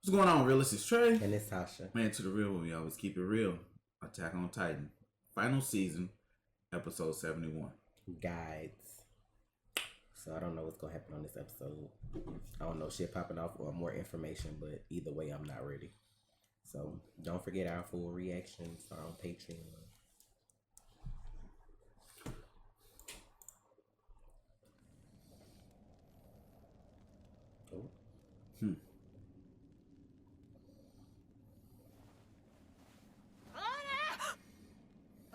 What's going on, real? This is Trey. And it's Tasha. Man, to the real one, we always keep it real. Attack on Titan. Final season, episode 71. Guides. So I don't know what's going to happen on this episode. I don't know shit popping off or more information, but either way, I'm not ready. So don't forget our full reactions are on Patreon. Oh.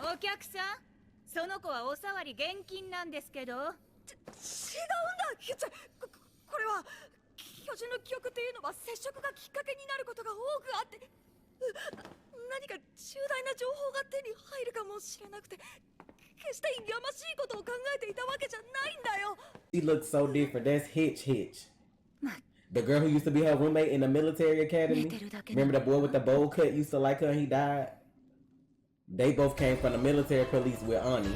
お客さん、その子はおさわり現金なんですけど。違うんだ。これは巨人の記憶というのは接触がきっかけになることが多くあって、何か重大な情報が手に入るかもしれなくて、決してやましいことを考えていたわけじゃないんだよ。 She looks so different. That's Hitch. The girl who used to be her roommate in the military academy. Remember the boy with the bowl cut used to like her and he died? They both came from the military police with Ani.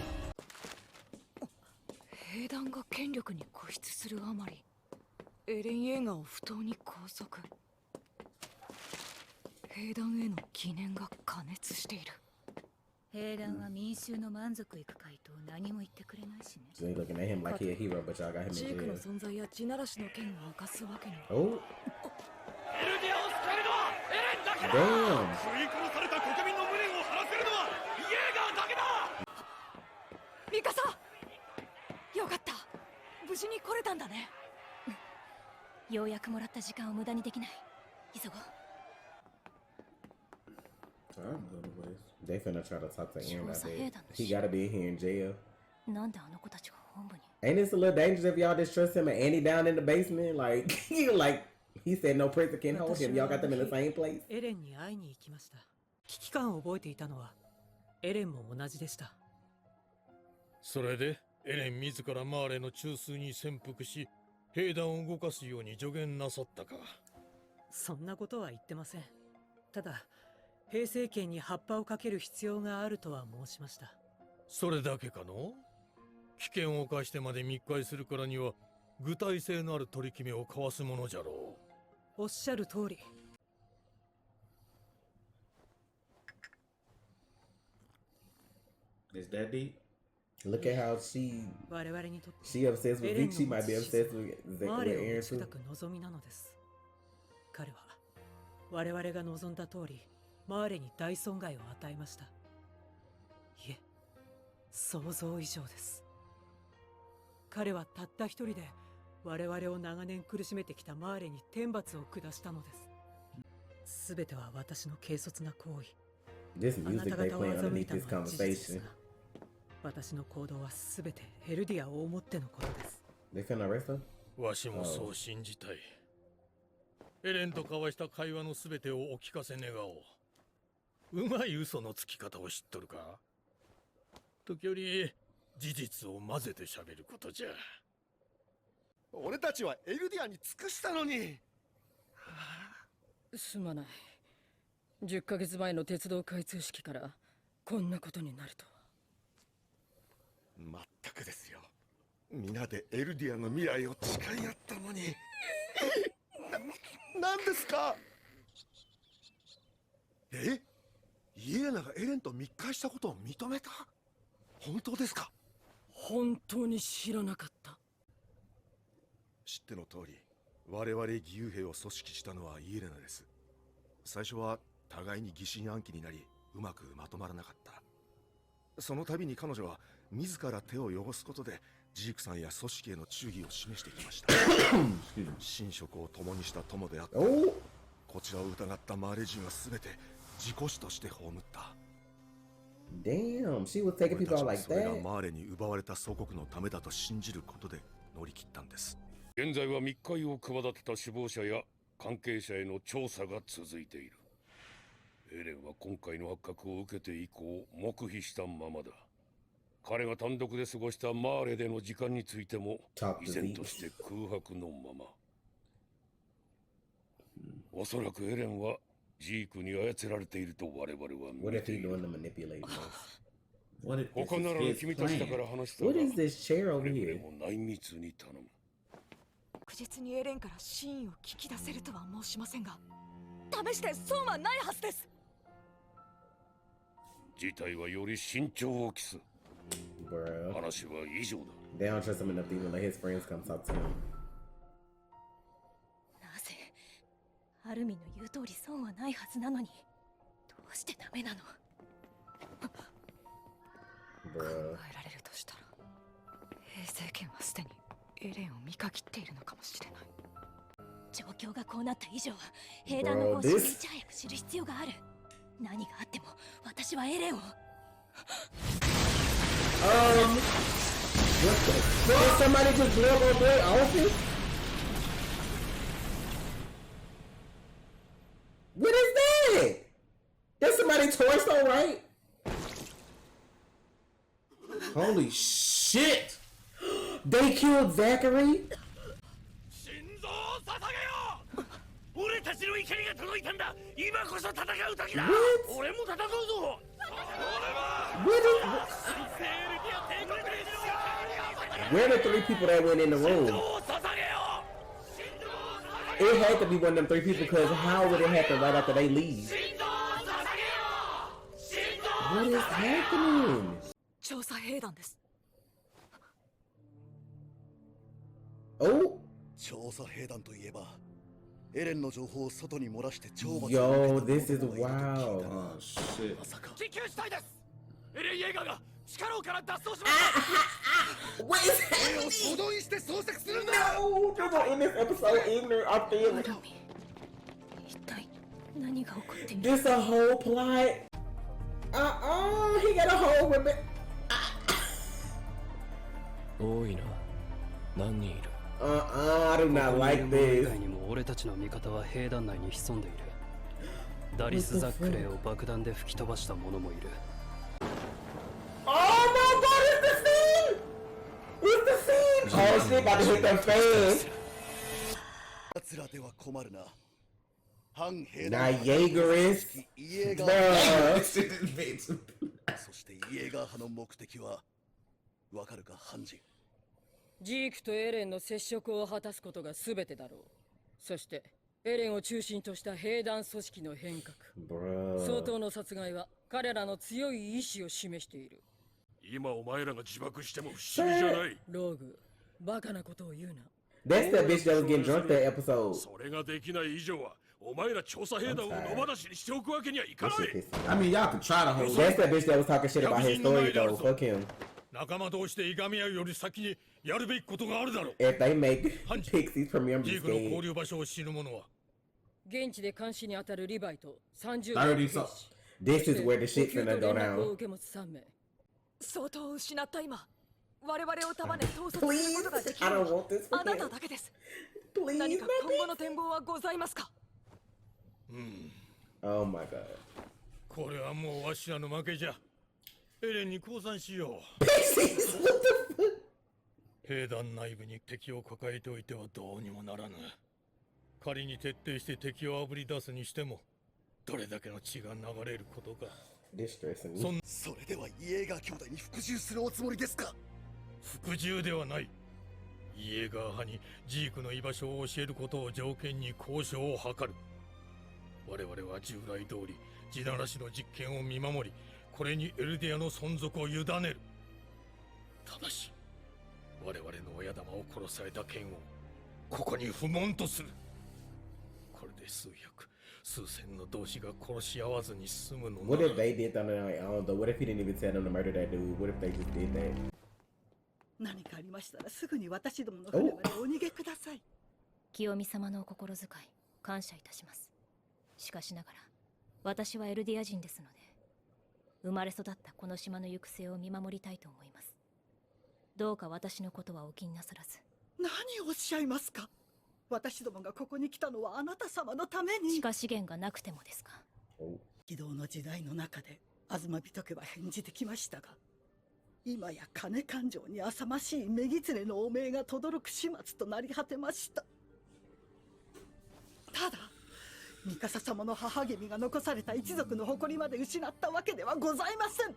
兵団が権力に固執するあまり、エレン映画を不当に拘束。兵団への疑念が過熱している。兵団は民衆の満足いく回答を何も言ってくれないしね。So they looking at him like he a hero, but y'all got him in ジークの jail. 存在や地ならしの剣を明かすわけには。Oh, エルディアを救えるのはエレンだけだ。 damn. 食い殺された国民の無念を晴らせるのはイエーガーだけだ。ミカサ、よかった。無事に来れたんだね。ようやくもらった時間を無駄にできない。急ごう。 They finna try to talk to Aaron out there. He gotta be in here in jail. なんであの子たちが本部に。 Ain't this a little dangerous if y'all distrust him and Annie down in the basement? Like, he said no prison can hold him. Y'all got them in the same place. エレンに会いに行きました。危機感を覚えていたのはエレンも同じでした。それでエレン自らマーレの中枢に潜伏し兵団を動かすように助言なさったか。そんなことは言ってません。ただ兵政権に葉っぱをかける必要があるとは申しました。それだけかの？危険を冒してまで密会するからには具体性のある取り決めを交わすものじゃろう。おっしゃる通り。Is that deep? Look at how she obsessed with Vic. She might be obsessed with Aaron too. 望みなのです。彼は我々が望んだ通りマーレに大損害を与えました。いえ、想像以上です。彼はたった一人で我々を長年苦しめてきたマーレに天罰を下したのです。すべては私の軽率な行為。 This music they playing underneath this conversation. 私の行動はすべてエルディアを思ってのことです。They finna arrest her? わしもそう信じたい。エレンと交わした会話のすべてをお聞かせ願おう。うまい嘘のつき方を知っとるか？時折事実を混ぜて喋ることじゃ。俺たちはエルディアに尽くしたのに。すまない。10ヶ月前の鉄道開通式からこんなことになるとは。まったくですよ。皆でエルディアの未来を誓い合ったのに。なんですか？イエレナがエレンと密会したことを認めた？本当ですか？本当に知らなかった。知っての通り、我々義勇兵を組織したのはイエレナです。最初は互いに疑心暗鬼になり、うまくまとまらなかった。その度に彼女は自ら手を汚すことでジークさんや組織への忠義を示してきました。寝食を共にした友であった。こちらを疑ったマーレ人は全て自己死として葬った。Damn, she was taking people out like that. それがマーレに奪われた祖国のためだと信じることで乗り切ったんです。現在は密会を企てた首謀者や関係者への調査が続いている。エレンは今回の発覚を受けて以降黙秘したままだ。彼が単独で過ごしたマーレでの時間についても依然として空白のまま。おそらくエレンはジークに操られていると我々は見ている。他ならぬ君たちだから話したが、くれぐれも内密に頼む。確実にエレンから真意を聞き出せるとは申しませんが、試して損はないはずです。事態はより慎重を期す。 Bruh. 話は以上だ。 They don't trust him enough to even let his friends come talk to him. なぜアルミンの言う通り損はないはずなのにどうしてダメなの。考 Bruh. えられるとしたら平成権はすでにエレンを見限っているのかもしれない。状況がこうなった以上は兵団の方針をいち早く知る必要がある。何があっても私はエレンを。 What the fuck? Did somebody just blow up their office? What is that? That's somebody torso, right? Holy shit! They killed Zachary? 心臓を捧げよう。俺たちの怒りが届いたんだ。今こそ戦う時だ。 What? 俺も戦うぞ。 Where are the three people that went in the room? It had to be one of them three people because how would it happen right after they leave? What is happening? 調査兵団です。 Oh? 調査兵団といえばエレンの情報を外に漏らして懲罰を Yo, 受け this た is 者がいると聞いた wild. が Oh shit. まさか緊急事態です。エレン・イェーガーが地下牢から脱走しました。 What is 兵を happening? 総動員して捜索するんだ。 No! People in this episode ignorant. I feel ア it. ルミン一体何が起こっている。 This a whole plot? He got a whole woman. 多いな。何人いる？ I do not like 以 this. 外にも俺たちの味方は兵団内に潜んでいる。ダリス・ザックレーを爆弾で吹き飛ばした者もいる。 Oh my god, it's the scene! It's the scene! Oh shit, about to hit that fan. 奴らでは困るな。反兵 Now 団 Jaegerist. イエーガー Bruh. This shit is bitch. そしてイエーガー派の目的はわかるかハンジ。ジークとエレンの接触を果たすことが全てだろう。そしてエレンを中心とした兵団組織の変革。相 Bruh. 当の殺害は彼らの強い意志を示している。今お前らが自爆しても不思議じゃない。ローグ、バカなことを言うな。 That's that bitch that was getting drunk that episode. それができない以上はお前ら調査兵団を野放しにしておくわけにはいか That な shit い。 pissed me I mean, y'all can try to hold off. That's it. that bitch that was talking shit about his story though. Fuck him. 仲間同士でいがみ合うより先にやるべきことがあるだろう。 If they make Pixies premiere, I'm ジ just ークの交 scared. 流場所を知る者は現地で監視に当たるリヴァイと30 30兵士 so- This is where the shit's 補給 gonna と go 連絡を down. 受け持つ3名。相当失った今我々を束ね統率する Please, ことができ I る don't のは want this あ for なた him. だけです。 Please, 何か not 今後の展望はございますか。 Oh my god. これはもうわしらの負けじゃ。エレンに降参しよう。 Pixies, what the fuck? 兵団内部に敵を抱えておいてはどうにもならぬ。仮に徹底して敵をあぶり出すにしてもどれだけの血が流れることか。 Distressing そ me. んそれではイエーガー兄弟に服従するおつもりですか。服従ではない。イエーガー派にジークの居場所を教えることを条件に交渉を図る。我々は従来通り地ならしの実験を見守り、これにエルディアの存続を委ねる。ただし我々の親玉を殺された剣をここに不問とする。これで数百数千の同志が殺し合わずに済むのな What ら if they did something like, I don't know, what if he didn't even tell them to murder that dude? What if they just did that? 何かありましたらすぐに私どもの船までお逃げください。清美様のお心遣い感謝いたします。しかしながら私はエルディア人ですので、生まれ育ったこの島の行く末を見守りたいと思います。どうか私のことはお気になさらず。何をおっしゃいますか。私どもがここに来たのはあなた様のために。地下資源がなくてもですか。激動の時代の中で東人家は返事できましたが、今や金勘定に浅ましい女狐の汚名が轟く始末となり果てました。ただミカサ様の母君が残された一族の誇りまで失ったわけではございません。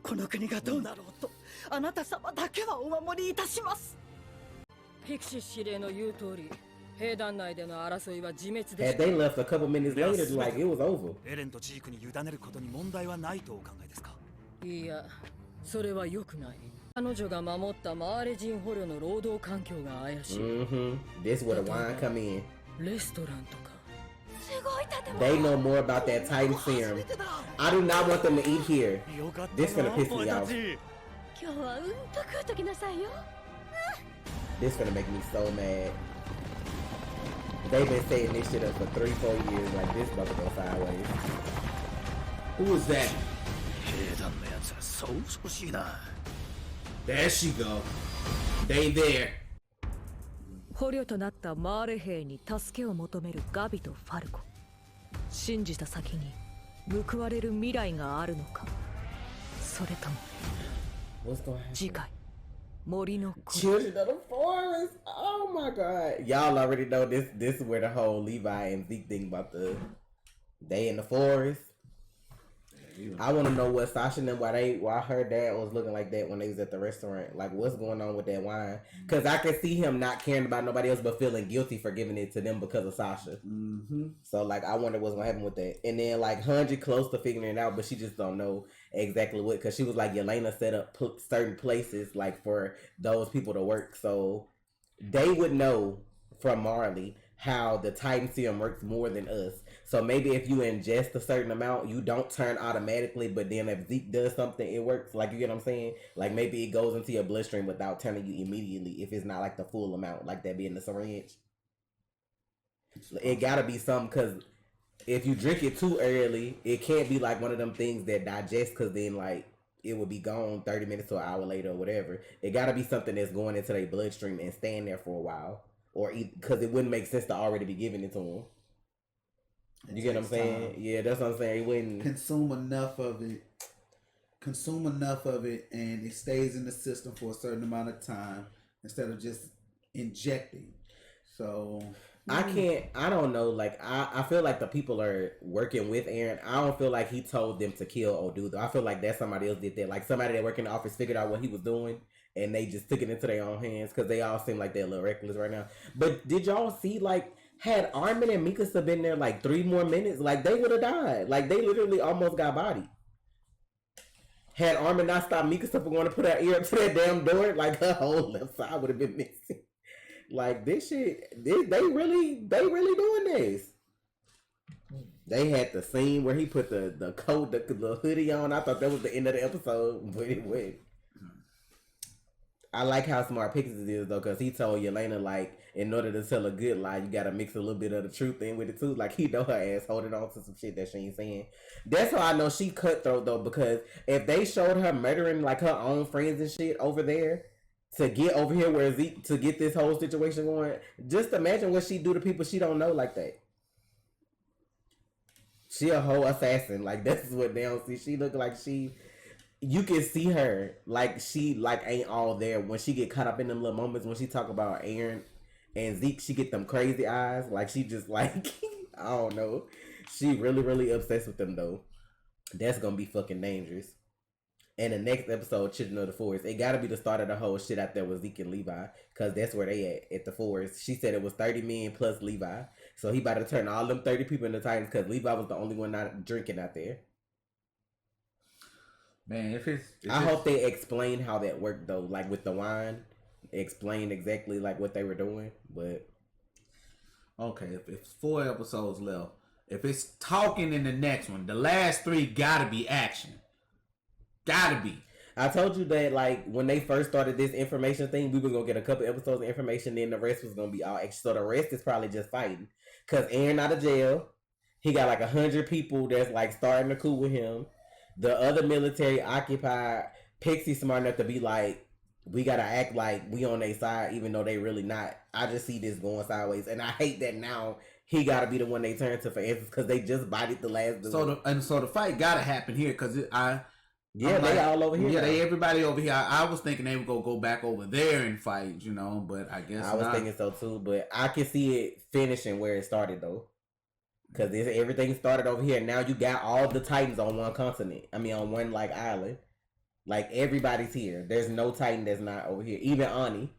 この国がどうなろうとあなた様だけはお守りいたします。ピクシー司令の言う通り、兵団内での争いは自滅で Had した they left a couple minutes では later, 全て like it was over. エレンとジークに委ねることに問題はないとお考えですか？いや、それは良くない。彼女が守ったマーレ人捕虜の労働環境が怪しい。 This where the wine come in. レストランとか。すごい建物。 They know more about that Titan serum. I do not want them to eat here. よかった This な gonna piss お me 前た off. ち。今日はうんと食うときなさいよ。 This gonna make me so mad. They've been setting this shit up for 3-4 years. Like this about to go sideways. Who is that? 兵団のやつはそう少しいな。 There she go. They there. 捕虜となったマーレ兵に助けを求めるガビとファルコ。信じた先に報われる未来があるのか、それとも What's gonna happen? 次回森の子 Children of the forest. Oh my god. Y'all already know this. This is where the whole Levi and Zeke thing about the they in the forest. I want to know what Sasha and them why her dad was looking like that when they was at the restaurant. Like what's going on with that wine? Because I can see him not caring about nobody else but feeling guilty for giving it to them because of Sasha. So like I wonder what's gonna happen with that. And then like Hanji close to figuring it out, but she just don't know exactly what. Because she was like Yelena set up certain places like for those people to work, so they would know from Marley how the Titan serum works more than us. So maybe if you ingest a certain amount, you don't turn automatically, but then if Zeke does something, it works. Like, you get what I'm saying? Like, maybe it goes into your bloodstream without turning you immediately if it's not, like, the full amount, like that being the syringe. It gotta be something, because if you drink it too early, it can't be, like, one of them things that digest, because then, like, it would be gone 30 minutes to an hour later or whatever. It gotta be something that's going into their bloodstream and staying there for a while. Or because it wouldn't make sense to already be giving it to them. You get what I'm saying? Yeah, that's what I'm saying. It wouldn't consume enough of it, and it stays in the system for a certain amount of time instead of just injecting. So I don't know. Like I feel like the people are working with Aaron. I don't feel like he told them to kill Odu though. I feel like that somebody else did that. Like somebody that worked in the office figured out what he was doing, and they just took it into their own hands because they all seem like they're a little reckless right now. But did y'all see, like, had Armin and Mikasa been there like 3 more minutes, like they would have died. Like they literally almost got bodied. Had Armin not stopped Mikasa from going to put her ear up to that damn door, like her whole left side would have been missing. Like this shit, they really doing this. They had the scene where he put the coat, the hoodie on. I thought that was the end of the episode, but it went. I like how smart Pixis is though, because he told Yelena, like, in order to tell a good lie, you gotta mix a little bit of the truth in with it too. Like, he know her ass holding on to some shit that she ain't saying. That's how I know she cutthroat though, because if they showed her murdering like her own friends and shit over there to get over here where Zeke, to get this whole situation going, just imagine what she do to people she don't know like that. She a whole assassin. Like, that's what they don't see. She look like you can see her like she like ain't all there when she get caught up in them little moments when she talk about Aaron and Zeke. She get them crazy eyes, like she just like I don't know. She really obsessed with them though. That's gonna be fucking dangerous. And the next episode, Children of the Forest, it gotta be the start of the whole shit out there with Zeke and Levi, cause that's where they at the forest. She said it was 30 men plus Levi, so he about to turn all them 30 people into Titans, cause Levi was the only one not drinking out there. Man, I hope they explain how that worked though, like with the wine, explain exactly like what they were doing. But okay, if it's 4 episodes left, if it's talking in the next one, the last 3 gotta be action. Gotta be. I told you that like when they first started this information thing, we were gonna get a couple episodes of information, then the rest was gonna be all action. So the rest is probably just fighting, cause Aaron out of jail, he got like 100 people that's like starting to cool with him. The other military occupied. Pixie smart enough to be like, we gotta act like we on their side, even though they really not. I just see this going sideways, and I hate that now he gotta be the one they turn to for answers because they just bodied the last dude. So the fight gotta happen here because they all over here. Yeah, they everybody over here. I was thinking they would go back over there and fight, but I guess I was thinking so too. But I can see it finishing where it started though. Because everything started over here. Now you got all the Titans on one continent. I mean, on one, like, island. Like, everybody's here. There's no Titan that's not over here. Even Ani.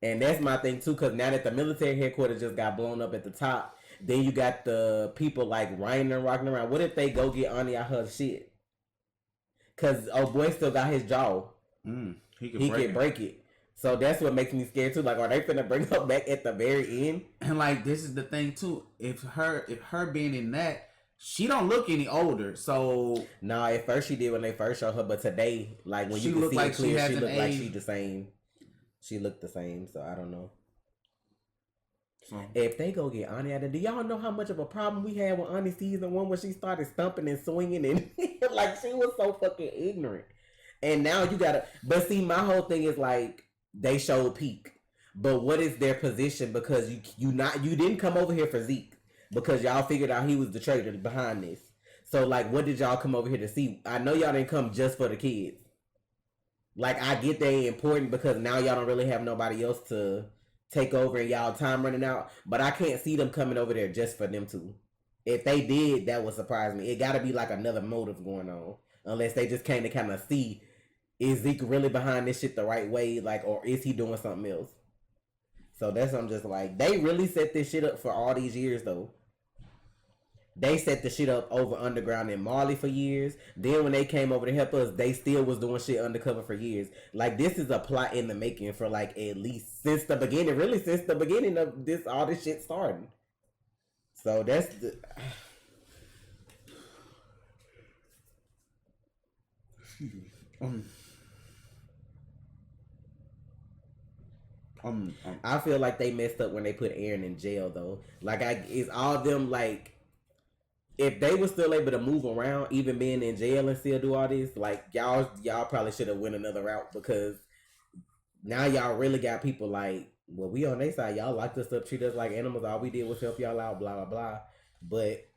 And that's my thing too, because now that the military headquarters just got blown up at the top, then you got the people like Ryan and rocking around. What if they go get Ani out her shit? Because oh boy still got his jaw. He can break it. So that's what makes me scared too. Like, are they finna bring her back at the very end? And like, this is the thing too. If her being in that, she don't look any older. So no, at first she did when they first showed her, but today, like when she you can looked see like it clear, she looked like aged. she the same. She looked the same. So I don't know. So, if they go get Ani out of, do y'all know how much of a problem we had with Ani season 1 when she started stumping and swinging and like she was so fucking ignorant. And now you gotta, but see, my whole thing is like they showed peak, but what is their position? Because you didn't come over here for Zeke because y'all figured out he was the traitor behind this. So like, what did y'all come over here to see? I know y'all didn't come just for the kids. Like I get they important because now y'all don't really have nobody else to take over and y'all time running out, but I can't see them coming over there just for them two. If they did, that would surprise me. It gotta be like another motive going on, unless they just came to kind of see, is Zeke really behind this shit the right way, like, or is he doing something else? So that's what I'm just like, they really set this shit up for all these years though. They set the shit up over Underground and Marley for years. Then when they came over to help us, they still was doing shit undercover for years. Like, this is a plot in the making for like at least since the beginning. Really, since the beginning of this, all this shit starting. So that's the. I feel like they messed up when they put Aaron in jail though. Like, it's all them like. If they were still able to move around, even being in jail and still do all this, like y'all probably should have went another route because now y'all really got people like, well, we on their side. Y'all locked us up, treat us like animals. All we did was help y'all out, blah blah blah. But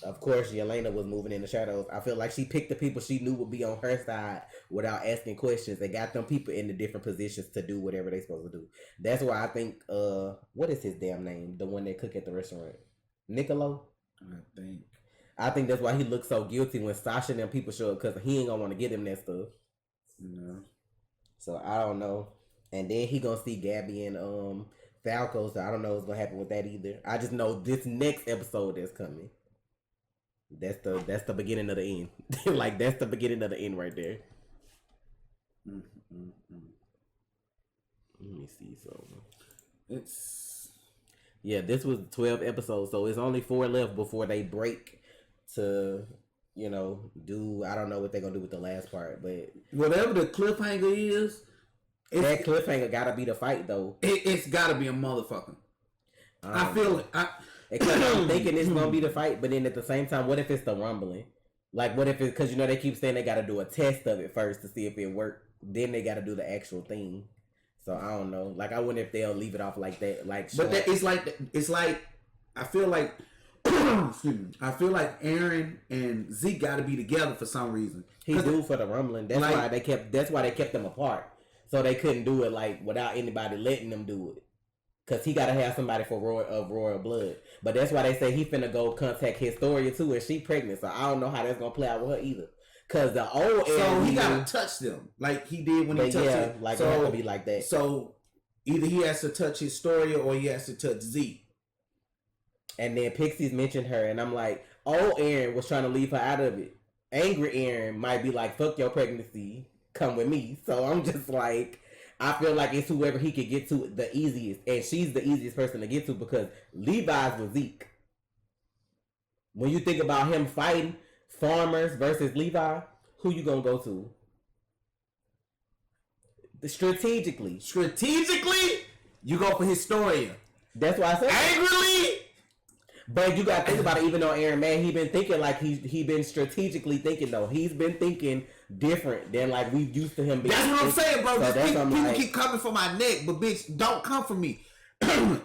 of course, Yelena was moving in the shadows. I feel like she picked the people she knew would be on her side without asking questions. They got them people in the different positions to do whatever they supposed to do. That's why I think, what is his damn name? The one that cook at the restaurant, Niccolo. I think that's why he looks so guilty when Sasha and them people show up because he ain't gonna want to get him that stuff. No. So I don't know. And then he gonna see Gabby and Falco. So I don't know what's gonna happen with that either. I just know this next episode that's coming. That's the beginning of the end. Like that's the beginning of the end right there. Let me see something. Yeah, this was 12 episodes, so it's only 4 left before they break to, do, I don't know what they're going to do with the last part, but whatever the cliffhanger is, that cliffhanger got to be the fight, though. It's got to be a motherfucker. I feel it. I'm thinking it's going to be the fight, but then at the same time, what if it's the rumbling? Like, what if because, they keep saying they got to do a test of it first to see if it worked. Then they got to do the actual thing. So I don't know. Like I wonder if they'll leave it off like that. Like, but it's like I feel like excuse me. I feel like Aaron and Zeke got to be together for some reason. He do for the rumbling. That's why they kept. That's why they kept them apart. So they couldn't do it like without anybody letting them do it. Cause he gotta have somebody for royal blood. But that's why they say he finna go contact Historia too, and she pregnant. So I don't know how that's gonna play out with her either. Cause the old so he gotta touch them like he did when he touched it. Like so, it have to be like that. So either he has to touch Historia or he has to touch Zeke. And then Pixies mentioned her, and I'm like, old Aaron was trying to leave her out of it. Angry Aaron might be like, fuck your pregnancy, come with me. So I'm just like, I feel like it's whoever he could get to the easiest, and she's the easiest person to get to because Levi's with Zeke. When you think about him fighting Farmers versus Levi, who you gonna go to? Strategically, you go for Historia. That's why I said angrily. But you gotta think about it. Even though Aaron, man, he been thinking like he been strategically thinking though. He's been thinking different than like we used to him being. That's what I'm saying, bro. So people keep coming for my neck, but bitch, don't come for me.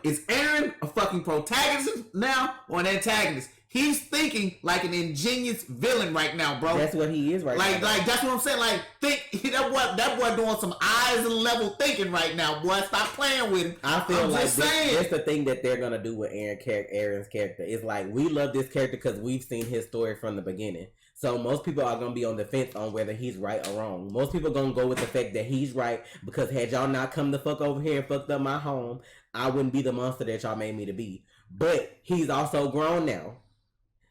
Is Aaron a fucking protagonist now or an antagonist? He's thinking like an ingenious villain right now, bro. That's what he is right now. Like that's what I'm saying. Like that boy doing some eyes and level thinking right now, boy. Stop playing with him. I feel like that's the thing that they're gonna do with Aaron's character. It's like we love this character because we've seen his story from the beginning. So most people are gonna be on the fence on whether he's right or wrong. Most people gonna go with the fact that he's right because had y'all not come the fuck over here and fucked up my home, I wouldn't be the monster that y'all made me to be. But he's also grown now.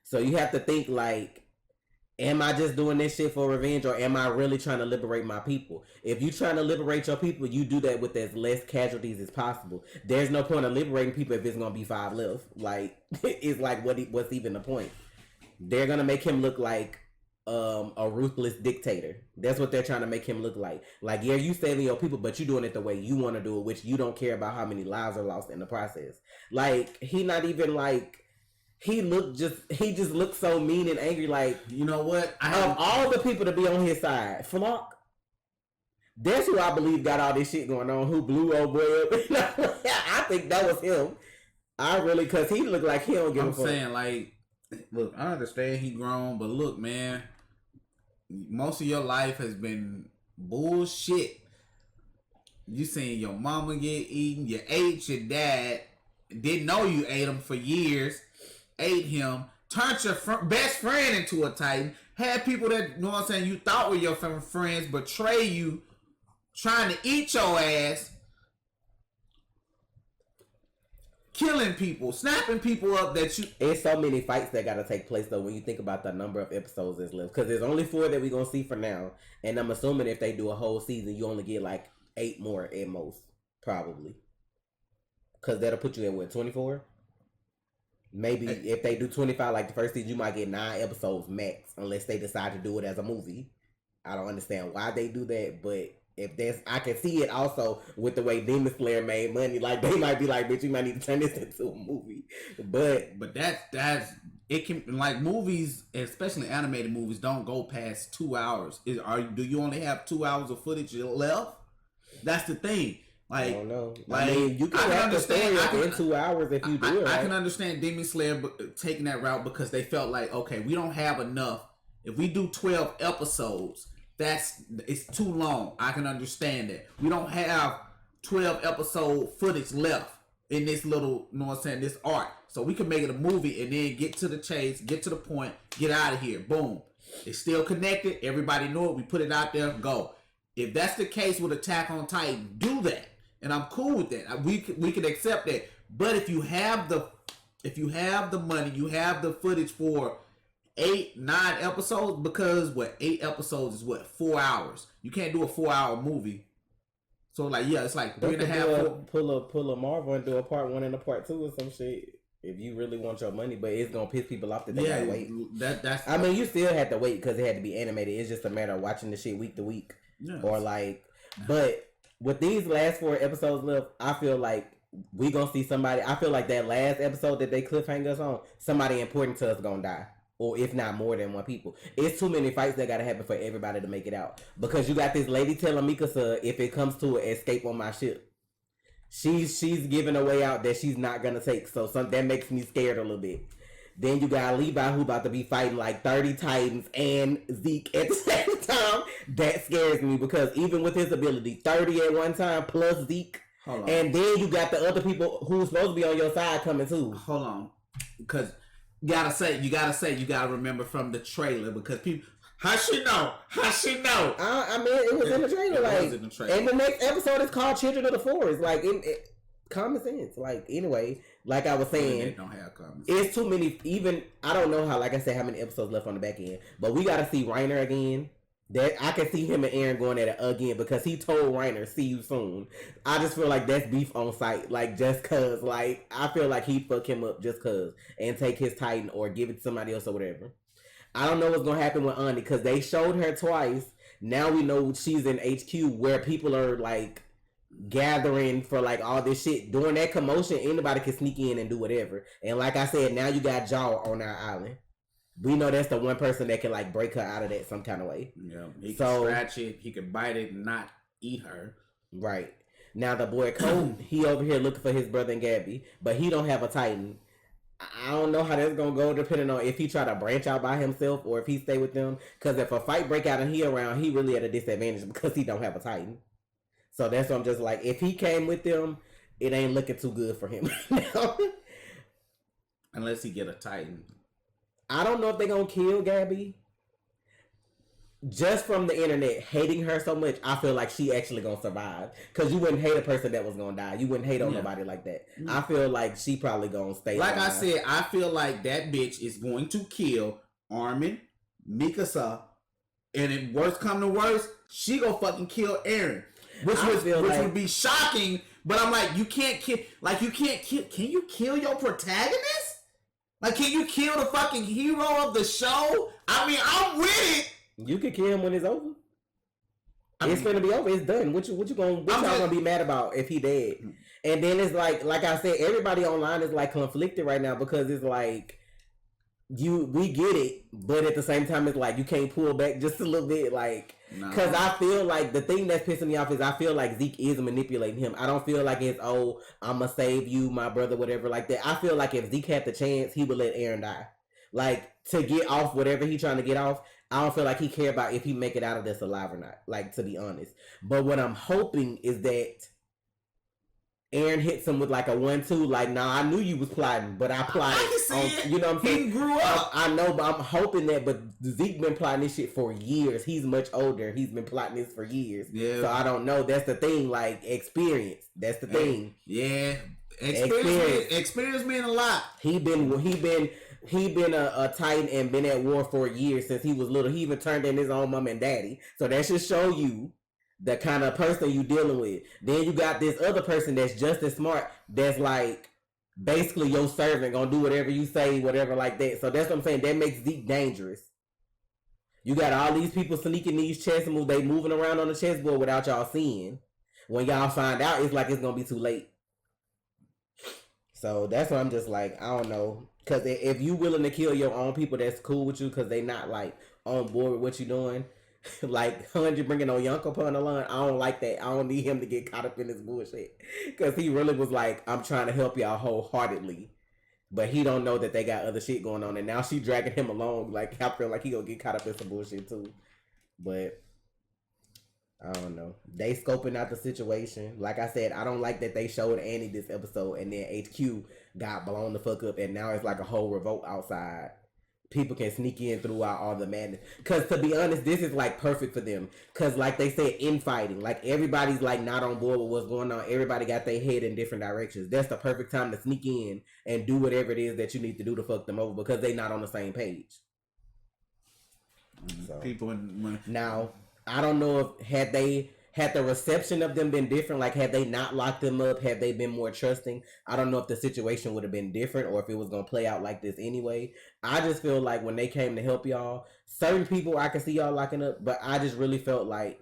So you have to think like, am I just doing this shit for revenge or am I really trying to liberate my people? If you're trying to liberate your people, you do that with as less casualties as possible. There's no point of liberating people if it's going to be 5 left. Like, it's like, what's even the point? They're going to make him look like a ruthless dictator. That's what they're trying to make him look like. Like, yeah, you saving your people, but you doing it the way you want to do it, which you don't care about how many lives are lost in the process. Like, he not even like... He just looked so mean and angry. Like, you know what? Of all the people to be on his side, Flock, that's who I believe got all this shit going on. Who blew old boy up? I think that was him. I really, cause he looked like he don't give a fuck. I'm saying, like, look, I understand he grown, but look, man, most of your life has been bullshit. You seen your mama get eaten. You ate your dad. Didn't know you ate him for years. Ate him, turned your best friend into a Titan, had people that, you know what I'm saying, you thought were your friends betray you, trying to eat your ass, killing people, snapping people up that you... It's so many fights that gotta take place though when you think about the number of episodes that's left. Because there's only 4 that we're gonna see for now. And I'm assuming if they do a whole season, you only get like 8 more at most. Probably. Because that'll put you at what, 24? Maybe if they do 25 like the first season, you might get 9 episodes max, unless they decide to do it as a movie. I don't understand why they do that, but if that's, I can see it also with the way Demon Slayer made money. Like they might be like, bitch, you might need to turn this into a movie. But that's it can, like, movies, especially animated movies, don't go past 2 hours. Do you only have 2 hours of footage left? That's the thing. Like, I don't know. Like, I mean, you can wrap the story up in 2 hours if you do it. Right? I can understand Demon Slayer taking that route because they felt like, okay, we don't have enough. If we do 12 episodes, it's too long. I can understand that. We don't have 12 episode footage left in this little, you know what I'm saying, this arc. So we can make it a movie and then get to the chase, get to the point, get out of here. Boom. It's still connected. Everybody know it. We put it out there. Go. If that's the case with Attack on Titan, do that. And I'm cool with that. We can accept that. But if you have the money, you have the footage for 8, 9 episodes, because 8 episodes is 4 hours. You can't do a 4-hour movie. So like, yeah, it's like 3.5. Pull a Marvel and do a part 1 and a part 2 or some shit. If you really want your money, but it's gonna piss people off that they gotta wait. That's. I mean, you still had to wait because it had to be animated. It's just a matter of watching the shit week to week, or like, but. With these last 4 episodes left, I feel like we gonna see somebody. I feel like that last episode that they cliffhanger us on, somebody important to us gonna die, or if not more than 1 people. It's too many fights that gotta happen for everybody to make it out. Because you got this lady telling Mikasa, if it comes to it, escape on my ship. She's giving a way out that she's not gonna take. So that makes me scared a little bit. Then you got Levi who about to be fighting like 30 Titans and Zeke at the same time. That scares me because even with his ability, 30 at one time plus Zeke. And then you got the other people who's supposed to be on your side coming too. Hold on. Because you gotta remember from the trailer, because people, how she know? I mean, it was in the trailer. And the next episode is called Children of the Forest. Like, common sense. Like, anyway, like I was saying, they don't have common sense. It's too many. Even I don't know how. Like I said, how many episodes left on the back end. But we got to see Reiner again. That I can see him and Eren going at it again because he told Reiner, "See you soon." I just feel like that's beef on sight. Like, just cause. Like, I feel like he'd fuck him up just cause and take his Titan or give it to somebody else or whatever. I don't know what's gonna happen with Anya because they showed her twice. Now we know she's in HQ where people are like gathering for like all this shit. During that commotion, anybody can sneak in and do whatever. And like I said, now you got Jaw on our island. We know that's the one person that can like break her out of that some kind of way. Yeah, he can scratch it, he can bite it and not eat her. Right. Now the boy Cole, he over here looking for his brother and Gabby, but he don't have a Titan. I don't know how that's gonna go depending on if he try to branch out by himself or if he stay with them. Because if a fight break out and he around, he really at a disadvantage because he don't have a Titan. So that's what I'm just like, if he came with them, it ain't looking too good for him now. Unless he get a Titan. I don't know if they gonna kill Gabby. just from the internet hating her so much, I feel like she actually gonna survive. Cause you wouldn't hate a person that was gonna die. You wouldn't hate on nobody like that. I feel like she probably gonna stay like alive. I said, I feel like that bitch is going to kill Armin, Mikasa, and if worst come to worst, she gonna fucking kill Eren. Which would be shocking, but I'm like, you can't kill, can you kill your protagonist? Like, can you kill the fucking hero of the show? I mean, I'm with it. You can kill him when it's over. It's gonna be over. It's done. What y'all gonna be mad about if he dead? And then it's like I said, everybody online is like conflicted right now because it's like we get it, but at the same time it's like you can't pull back just a little bit, like because I feel like the thing that's pissing me off is I feel like Zeke is manipulating him. I don't feel like it's I'm gonna save you, my brother, whatever like that. I feel like if Zeke had the chance, he would let Eren die, like to get off whatever he trying to get off. I don't feel like he care about if he make it out of this alive or not, like, to be honest. But what I'm hoping is that Eren hits him with like a 1-2, like, nah, I knew you was plotting, but I plotted. You know what I'm saying? He grew up. I know, but I'm hoping that. But Zeke been plotting this shit for years. He's much older. He's been plotting this for years. Yeah. So I don't know. That's the thing. Like, experience. That's the thing. Yeah. Experience mean a lot. He been a Titan and been at war for years since he was little. He even turned in his own mom and daddy. So that should show you the kind of person you dealing with. Then you got this other person that's just as smart, that's like basically your servant, gonna do whatever you say, whatever like that. So that's what I'm saying. That makes Zeke dangerous. You got all these people sneaking these chess moves. They moving around on the chessboard without y'all seeing. When y'all find out, it's like it's gonna be too late. So that's why I'm just like, I don't know. Because if you willing to kill your own people that's cool with you because they not like on board with what you doing, like 100 bringing on Yonko upon the line, I don't like that. I don't need him to get caught up in this bullshit. Because he really was like, I'm trying to help y'all wholeheartedly. But he don't know that they got other shit going on. And now she dragging him along. Like, I feel like he gonna get caught up in some bullshit too. But I don't know. They scoping out the situation. Like I said, I don't like that they showed Annie this episode and then HQ got blown the fuck up and now it's like a whole revolt outside. People can sneak in throughout all the madness. Because to be honest, this is like perfect for them. Because like they said, infighting. Like everybody's like not on board with what's going on. Everybody got their head in different directions. That's the perfect time to sneak in and do whatever it is that you need to do to fuck them over because they not on the same page. So, people now, I don't know if had the reception of them been different, like had they not locked them up, had they been more trusting, I don't know if the situation would have been different or if it was going to play out like this anyway. I just feel like when they came to help y'all, certain people I can see y'all locking up, but I just really felt like,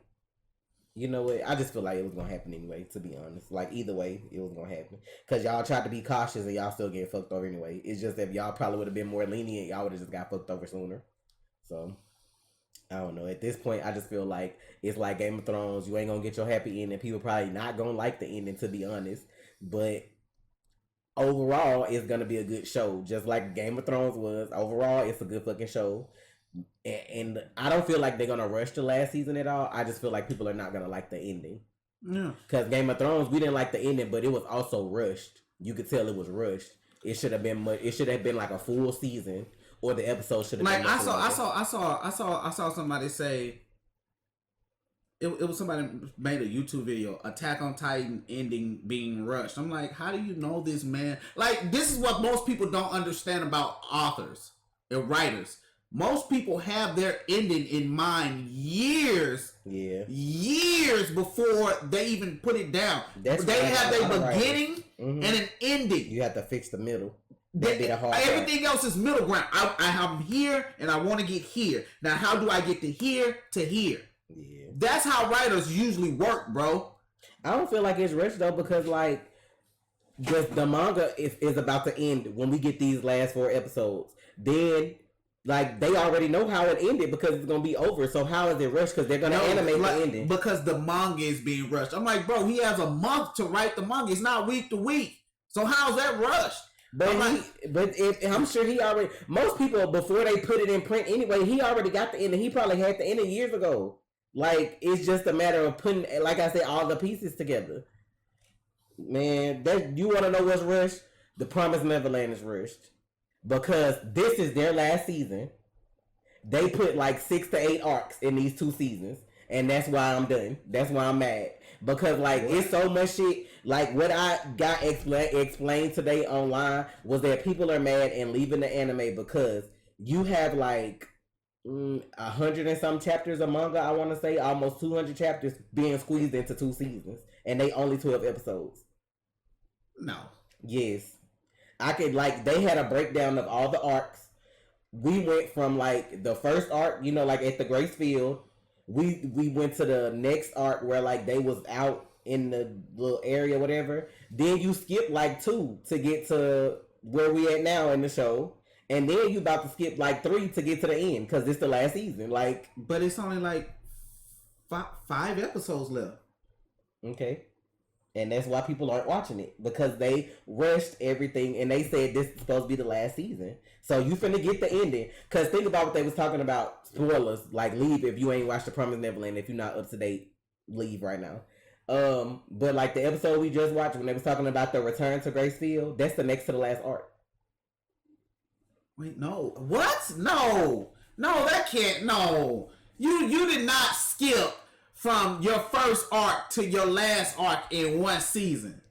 you know what, I just feel like it was going to happen anyway, to be honest. Like either way, it was going to happen. Because y'all tried to be cautious and y'all still getting fucked over anyway. It's just that if y'all probably would have been more lenient, y'all would have just got fucked over sooner. So I don't know. At this point, I just feel like it's like Game of Thrones. You ain't gonna get your happy ending. People probably not gonna like the ending, to be honest. But overall, it's gonna be a good show, just like Game of Thrones was. Overall, it's a good fucking show. And I don't feel like they're gonna rush the last season at all. I just feel like people are not gonna like the ending. Yeah. Because Game of Thrones, we didn't like the ending, but it was also rushed. You could tell it was rushed. It should have been like a full season. Or the episode should have been. Like I saw somebody say it was somebody made a YouTube video, Attack on Titan ending being rushed. I'm like, how do you know this, man? Like, this is what most people don't understand about authors and writers. Most people have their ending in mind years before they even put it down. They have their beginning and an ending. You have to fix the middle. Everything else is middle ground. I'm here and I want to get here. Now, how do I get to here to here? Yeah. That's how writers usually work, bro. I don't feel like it's rushed though, because like the manga is about to end when we get these last 4 episodes. Then like they already know how it ended because it's gonna be over. So how is it rushed? Because they're gonna animate the ending. Because the manga is being rushed. I'm like, bro, he has a month to write the manga. It's not week to week. So how's that rushed? But I'm sure he already. Most people before they put it in print anyway, he already got the ending. He probably had the ending years ago. Like it's just a matter of putting, like I said, all the pieces together. Man, you want to know what's rushed? The Promised Neverland is rushed because this is their last season, They put like 6 to 8 arcs in these 2 seasons, and that's why I'm done. That's why I'm mad, because like it's so much shit. Like what I got explained today online was that people are mad and leaving the anime because you have like 100 and some chapters of manga. I want to say almost 200 chapters being squeezed into 2 seasons, and they only 12 episodes. No. Yes. I could like they had a breakdown of all the arcs. We went from like the first arc, you know, like at the Grace Field. We went to the next arc where like they was out in the little area, whatever. Then you skip like 2 to get to where we at now in the show, and then you about to skip like 3 to get to the end because it's the last season. Like, but it's only like 5 episodes left. Okay. And that's why people aren't watching it, because they rushed everything and they said this is supposed to be the last season. So you finna get the ending. Because think about what they was talking about. Spoilers. Like, leave if you ain't watched The Promised Neverland. If you're not up to date, leave right now. But like the episode we just watched when they was talking about the return to Gracefield, that's the next to the last arc. Wait, no. What? No, that can't. No, you did not skip from your first arc to your last arc in 1 season.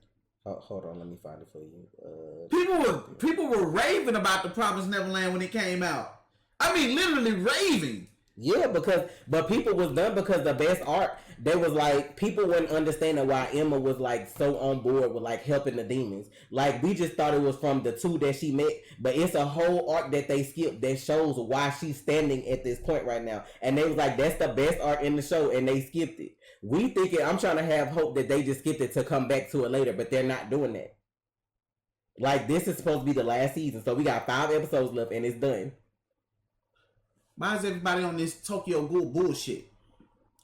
Oh, hold on, let me find it for you. People were raving about The Promised Neverland when it came out. I mean, literally raving. Yeah, but people was done because the best arc, they was like, people weren't understanding why Emma was like so on board with like helping the demons. Like, we just thought it was from the 2 that she met, but it's a whole arc that they skipped that shows why she's standing at this point right now. And they was like, that's the best arc in the show, and they skipped it. We thinking, I'm trying to have hope that they just skipped it to come back to it later, but they're not doing that. Like, this is supposed to be the last season, so we got 5 episodes left and it's done. Why is everybody on this Tokyo Ghoul bullshit?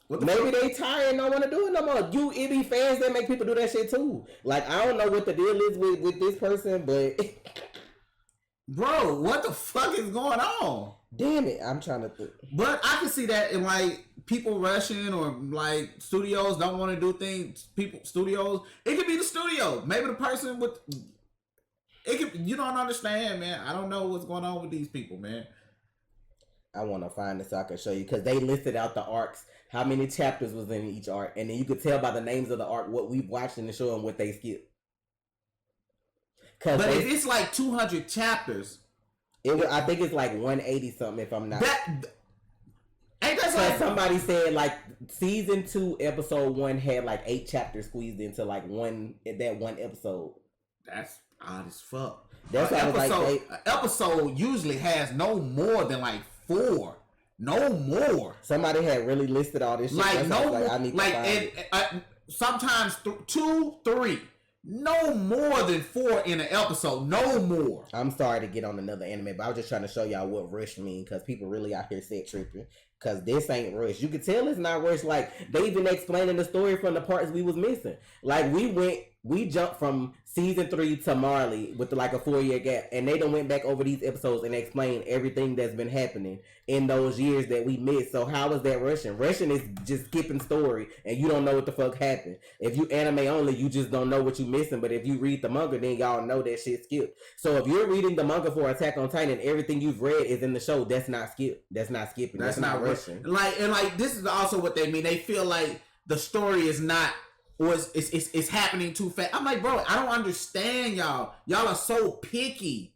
Maybe they tired and don't want to do it no more. It be fans that make people do that shit too. Like, I don't know what the deal is with this person, but bro, what the fuck is going on? Damn it, I'm trying to think. But I can see that in like people rushing or like studios don't want to do things. Studios, it could be the studio. Maybe the person with it could. You don't understand, man. I don't know what's going on with these people, man. I want to find it so I can show you, because they listed out the arcs, how many chapters was in each arc, and then you could tell by the names of the arc what we've watched in the show and what they skipped. But if it's like 200 chapters, I think it's like 180 something. If I'm not, ain't that like somebody said like season 2 episode 1 had like 8 chapters squeezed into like one episode. That's odd as fuck. That's an episode usually has no more than like 4. No more. Somebody had really listed all this shit. Like that's no, like, I need like to and sometimes 2, 3. No more than 4 in an episode. No more. I'm sorry to get on another anime, but I was just trying to show y'all what rush mean, because people really out here set tripping. Because this ain't rush. You can tell it's not rush. Like, they even explaining the story from the parts we was missing. Like, we jumped from season 3 to Marley with like a 4-year gap, and they done went back over these episodes and explained everything that's been happening in those years that we missed. So how is that rushing? Rushing is just skipping story, and you don't know what the fuck happened. If you anime only, you just don't know what you missing. But if you read the manga, then y'all know that shit skipped. So if you're reading the manga for Attack on Titan and everything you've read is in the show, that's not skip. That's not skipping. That's not rushing. Like this is also what they mean. They feel like the story is not, or it's happening too fast. I'm like, bro, I don't understand y'all. Y'all are so picky.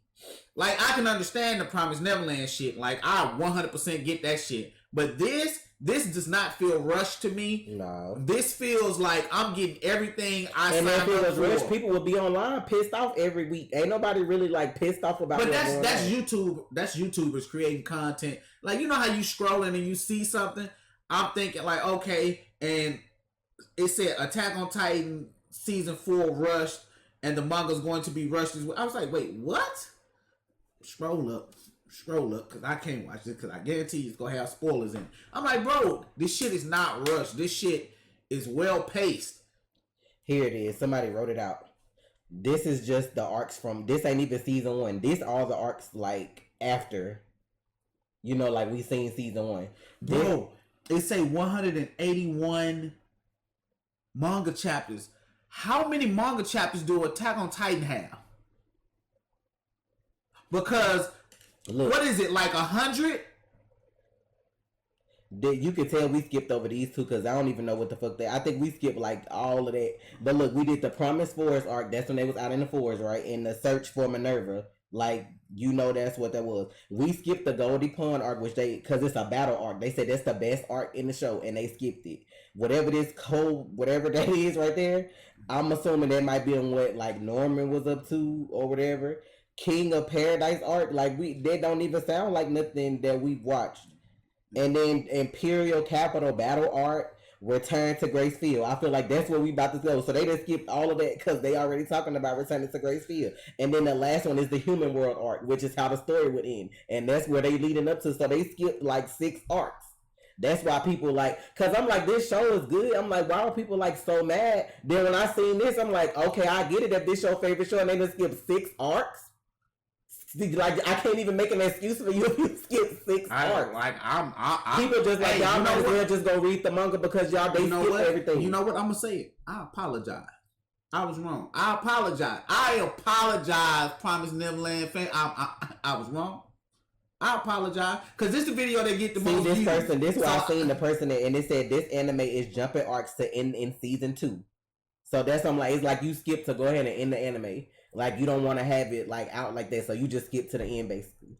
Like, I can understand the Promised Neverland shit. Like, I 100% get that shit. But this does not feel rushed to me. No. This feels like I'm getting everything I signed up for. And if it was rushed, people would be online pissed off every week. Ain't nobody really like pissed off about. But that's YouTube. That's YouTubers creating content. Like, you know how you scrolling and you see something. I'm thinking like, okay, and it said Attack on Titan season 4 rushed, and the manga's going to be rushed as well. I was like, wait, what? Scroll up, because I can't watch this, because I guarantee you it's going to have spoilers in it. I'm like, bro, this shit is not rushed. This shit is well paced. Here it is. Somebody wrote it out. This is just the arcs from, this ain't even season 1. This all the arcs like after, you know, like we seen season 1. Bro, it say 181 manga chapters. How many manga chapters do Attack on Titan have? Because look, what is it, like 100? You can tell we skipped over these two because I don't even know what the fuck I think we skipped like all of that. But look, we did the Promised Forest arc. That's when they was out in the forest, right? In the search for Minerva. Like, that's what that was. We skipped the Goldie Pond arc, because it's a battle arc. They said that's the best arc in the show, and they skipped it. Whatever that is right there, I'm assuming that might be on what, like, Norman was up to or whatever. King of Paradise arc, like, they don't even sound like nothing that we've watched. And then Imperial Capital Battle Arc, Return to Gracefield. I feel like that's where we about to go. So they just skipped all of that because they already talking about returning to Gracefield. And then the last one is the Human World arc, which is how the story would end. And that's where they leading up to. So they skipped like 6 arcs. That's why people like, because I'm like, this show is good. I'm like, why are people like so mad? Then when I seen this, I'm like, okay, I get it if this your favorite show and they just skip 6 arcs. Like, I can't even make an excuse for you if you skip 6 arcs. People just like, y'all might as well just go read the manga because y'all skip everything. You know what? I'm gonna say it. I apologize. I was wrong. I apologize, Promised Neverland fan. I was wrong. I apologize because this is the video they get the most views. This is why I seen the person and it said this anime is jumping arcs to end in season 2. So that's something like, it's like you skip to go ahead and end the anime. Like, you don't want to have it, like, out like that, so you just skip to the end, basically.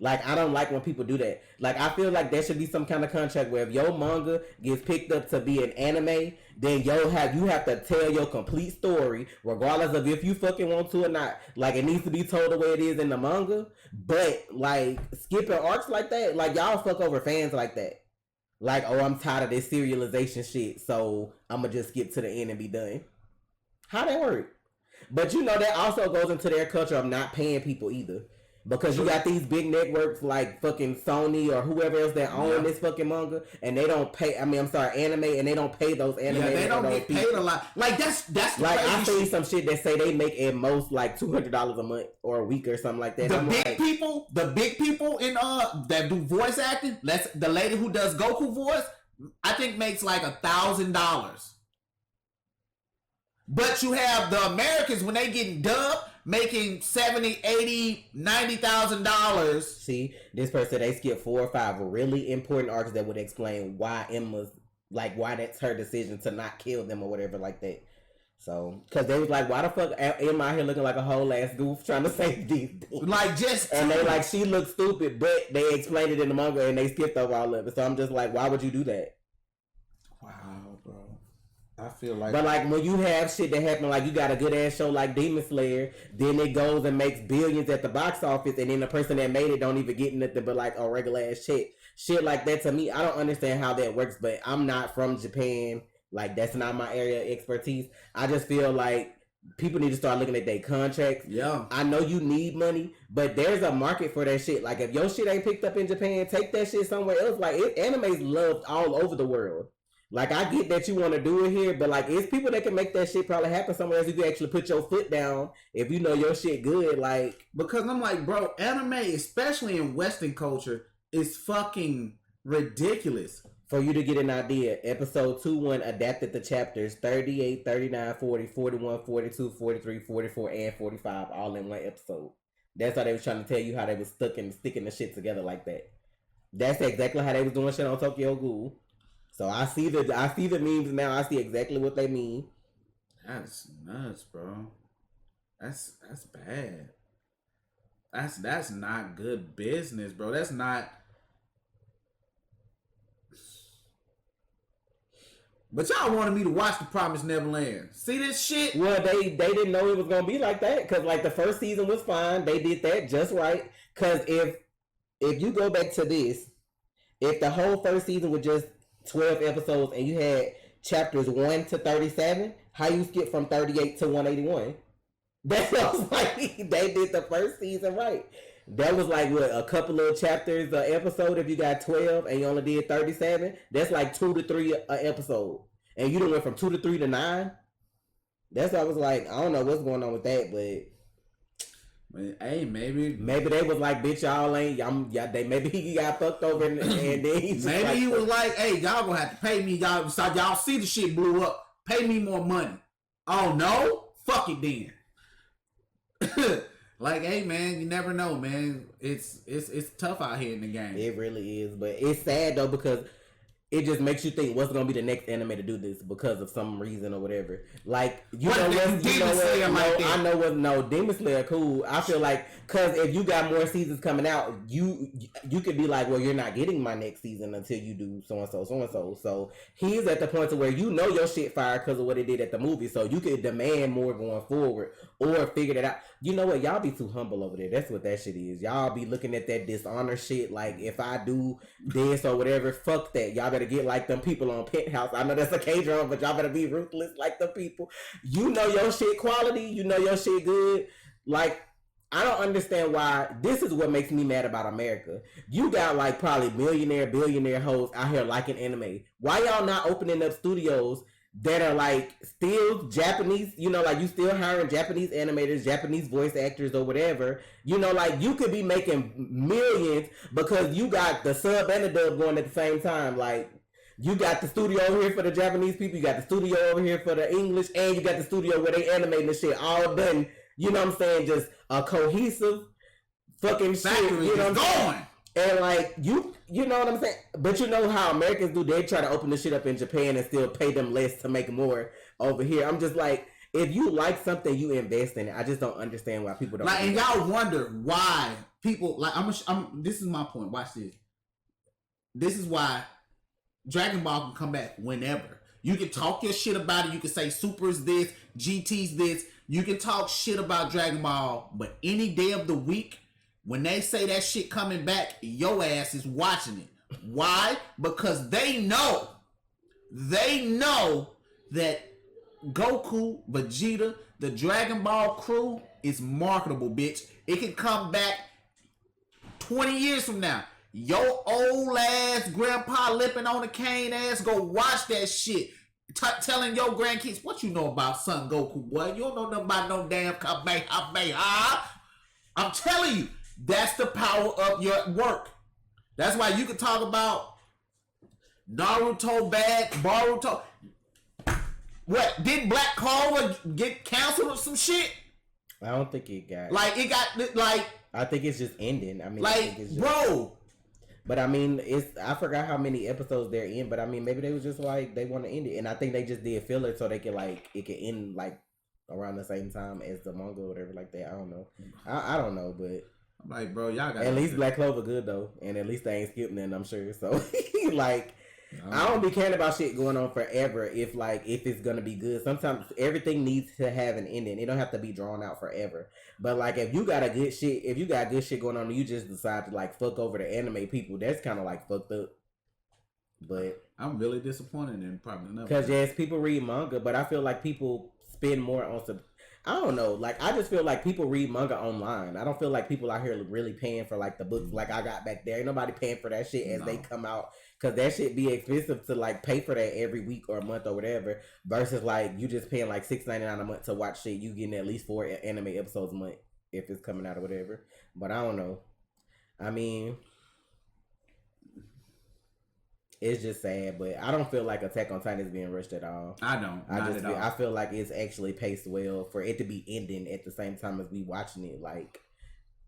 Like, I don't like when people do that. Like, I feel like there should be some kind of contract where if your manga gets picked up to be an anime, then you have to tell your complete story, regardless of if you fucking want to or not. Like, it needs to be told the way it is in the manga. But, like, skipping arcs like that, like, y'all fuck over fans like that. Like, oh, I'm tired of this serialization shit, so I'm gonna just skip to the end and be done. How that work? But that also goes into their culture of not paying people either. Because you got these big networks like fucking Sony or whoever else that own this fucking manga, and they don't pay, anime, and they don't pay those anime. Yeah, they don't get paid a lot. Like, that's like, I seen some shit that say they make at most like $200 a month or a week or something like that. The big people in that do voice acting, the lady who does Goku voice, I think makes like $1,000. But you have the Americans when they getting dubbed making $70,000, $80,000, $90,000. See, this person, they skipped 4 or 5 really important arcs that would explain why why that's her decision to not kill them or whatever like that. So, because they was like, why the fuck am I here looking like a whole ass goof trying to save these things? Like, and they like, she looks stupid, but they explained it in the manga and they skipped over all of it. So I'm just like, why would you do that? Wow, bro. I feel like, but like when you have shit that happen, like you got a good ass show like Demon Slayer, then it goes and makes billions at the box office, and then the person that made it don't even get nothing but like a regular ass shit like that. To me, I don't understand how that works. But I'm not from Japan, like that's not my area of expertise. I just feel like people need to start looking at their contracts. Yeah, I know you need money, but there's a market for that shit. Like if your shit ain't picked up in Japan, take that shit somewhere else. Like anime's loved all over the world. Like, I get that you want to do it here, but, like, it's people that can make that shit probably happen somewhere else if you actually put your foot down, if you know your shit good, like... Because I'm like, bro, anime, especially in Western culture, is fucking ridiculous. For you to get an idea, episode 2-1 adapted the chapters 38, 39, 40, 41, 42, 43, 44, and 45 all in one episode. That's how they was trying to tell you how they was sticking the shit together like that. That's exactly how they was doing shit on Tokyo Ghoul. So I see the memes now. I see exactly what they mean. That's nuts, bro. That's bad. That's not good business, bro. That's not. But y'all wanted me to watch The Promised Neverland. See this shit? Well, they didn't know it was gonna be like that because like the first season was fine. They did that just right. Because if you go back to this, if the whole first season was just 12 episodes and you had chapters 1 to 37, how you skip from 38 to 181? That was like they did the first season right. That was like what, a couple of chapters an episode. If you got 12 and you only did 37, that's like 2 to 3 an episode. And you done went from 2 to 3 to 9. That's why I was like, I don't know what's going on with that, but hey, maybe they was like, bitch, y'all ain't. Maybe he got fucked over, and then he maybe like, he was like, hey, y'all gonna have to pay me. Y'all see the shit blew up. Pay me more money. Oh no, fuck it then. Like, hey man, you never know, man. It's tough out here in the game. It really is, but it's sad though because it just makes you think what's gonna be the next anime to do this because of some reason or whatever. Like I know what Demon Slayer cool. I feel like because if you got more seasons coming out, you could be like, well, you're not getting my next season until you do so and so. So he's at the point to where you know your shit fired because of what it did at the movie. So you could demand more going forward or figure that out. You know what? Y'all be too humble over there. That's what that shit is. Y'all be looking at that dishonor shit. Like if I do this or whatever, fuck that. Y'all better get like them people on Penthouse. I know that's a K-drama, but y'all better be ruthless like the people. You know your shit quality. You know your shit good. Like, I don't understand why. This is what makes me mad about America. You got like probably millionaire, billionaire hoes out here liking anime. Why y'all not opening up studios that are like still Japanese, you know, like you still hiring Japanese animators, Japanese voice actors or whatever, you know, like you could be making millions because you got the sub and the dub going at the same time. Like you got the studio over here for the Japanese people, you got the studio over here for the English, and you got the studio where they animating the shit all done, you know what I'm saying, just a cohesive fucking shit, you know what I'm saying? And like you know what I'm saying? But you know how Americans do, they try to open the shit up in Japan and still pay them less to make more over here. I'm just like, if you like something, you invest in it. I just don't understand why people don't like, and y'all wonder why people like this is my point. Watch this. This is why Dragon Ball can come back whenever. You can talk your shit about it. You can say Super's this, GT's this. You can talk shit about Dragon Ball, but any day of the week, when they say that shit coming back, your ass is watching it. Why? Because they know that Goku, Vegeta, the Dragon Ball crew is marketable, bitch. It can come back 20 years from now. Your old ass grandpa lipping on a cane ass, go watch that shit. Telling your grandkids, what you know about Son Goku, boy? You don't know nothing about no damn Kamehameha. I'm telling you. That's the power of your work. That's why you can talk about Naruto bad, Boruto. What, did Black Clover get canceled or some shit? I don't think it got. Like, it got, like. I think it's just ending. I mean, like, I think it's just, bro. But I mean, I forgot how many episodes they're in, but I mean, maybe they was just like, they want to end it. And I think they just did filler so they could, like, it could end, like, around the same time as the manga or whatever like that. I don't know. I don't know, but. Like, bro, y'all got at least Black Clover good though, and at least they ain't skipping it, I'm sure. So like, I don't be caring about shit going on forever if it's gonna be good. Sometimes everything needs to have an ending. It don't have to be drawn out forever. But like, if you got good shit going on, and you just decide to like fuck over the anime people, that's kind of like fucked up. But I'm really disappointed in probably enough. Because yes, people read manga, but I feel like people spend more on some. I don't know. Like, I just feel like people read manga online. I don't feel like people out here really paying for, like, the books like I got back there. Ain't nobody paying for that shit as they come out. Because that shit be expensive to, like, pay for that every week or a month or whatever. Versus, like, you just paying, like, $6.99 a month to watch shit. You getting at least 4 anime episodes a month if it's coming out or whatever. But I don't know. I mean, it's just sad, but I don't feel like Attack on Titan is being rushed at all. I don't. I feel like it's actually paced well for it to be ending at the same time as we watching it. Like,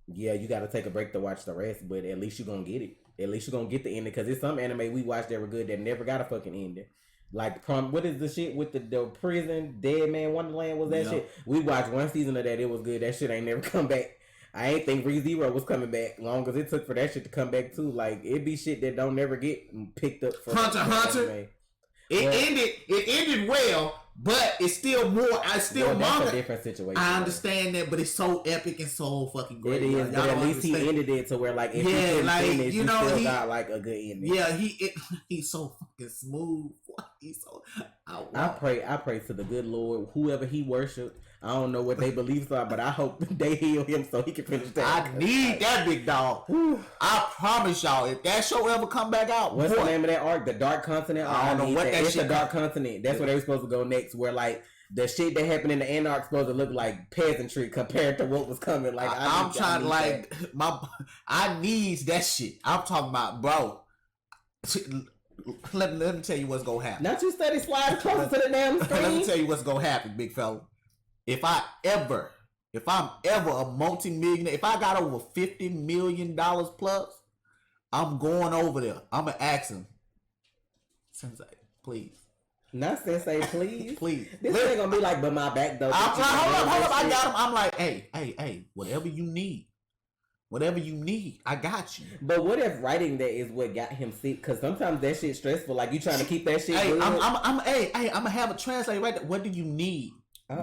yeah, you got to take a break to watch the rest, but at least you're going to get it. At least you're going to get the ending, because there's some anime we watched that were good that never got a fucking ending. Like, what is the shit with the prison, Dead Man Wonderland was that shit? We watched one season of that. It was good. That shit ain't never come back. I ain't think ReZero was coming back long as it took for that shit to come back too. Like, it be shit that don't never get picked up for Hunter Hunter. It ended well, but it's still more. That's a different situation. I understand that, but it's so epic and so fucking great. It is, but at least he ended it to where, like, if he finish, you know, he got like a good ending. Yeah, he's so fucking smooth. He's so. I pray to the good Lord, whoever he worshipped. I don't know what they beliefs are, but I hope they heal him so he can finish that. I need that big dog. I promise y'all, if that show ever come back out, what's the name of that arc? The Dark Continent. I don't know what that shit. It's the Dark Continent. That's where they were supposed to go next. Where like the shit that happened in the Anarch supposed to look like peasantry compared to what was coming. Like I'm trying to like I need that shit. I'm talking about, bro. Let me tell you what's gonna happen. Not you steady sliding closer to the damn screen. Let me tell you what's gonna happen, big fella. If I'm ever a multi-millionaire, if I got over $50 million plus, I'm going over there. I'm gonna ask him, Sensei, please. Not Sensei, please. Please. This ain't gonna be like, but my back though. Hold up. I got him. I'm like, hey, whatever you need. Whatever you need, I got you. But what if writing that is what got him sick? Because sometimes that shit's stressful. Like you trying to keep that shit. Hey, I'm gonna have a translator right there. What do you need